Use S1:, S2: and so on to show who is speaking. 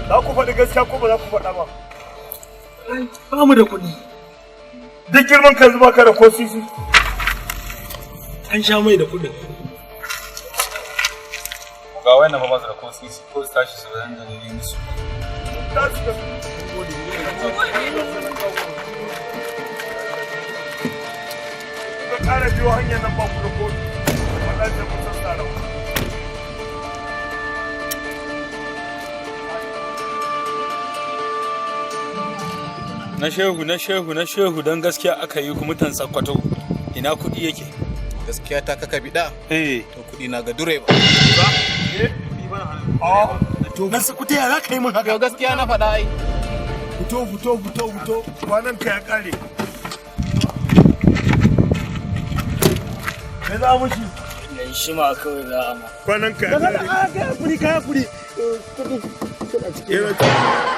S1: Za ku faɗi gaskiya ko ba za ku faɗa ba?
S2: Ba mu da kuɗi.
S1: Duk girman ka zuba ka da ko sisi.
S2: An sha mai da kuɗin.
S3: Ga wannan ba da ko sisi ko su tashi su zan da ne musu.
S1: Ka ƙara biyo hanyar nan ba ku da kotu. Wallahi sai kun san tsara.
S3: Na shehu don gaskiya aka yi ku mutan Sakkwato. Ina kuɗi yake?
S4: Gaskiya ta kaka bida? To kuɗi na ga direba.
S2: To na Sakkwato ya za ka yi min haka?
S4: Gaskiya na faɗa ai.
S1: Fito. Kwanan ka ya ƙare. Me za mu shi?
S5: Yan shi ma kawai za a ma.
S1: Kwanan ka ya ƙare.
S2: Ka hakuri. Kuɗi suna cikin.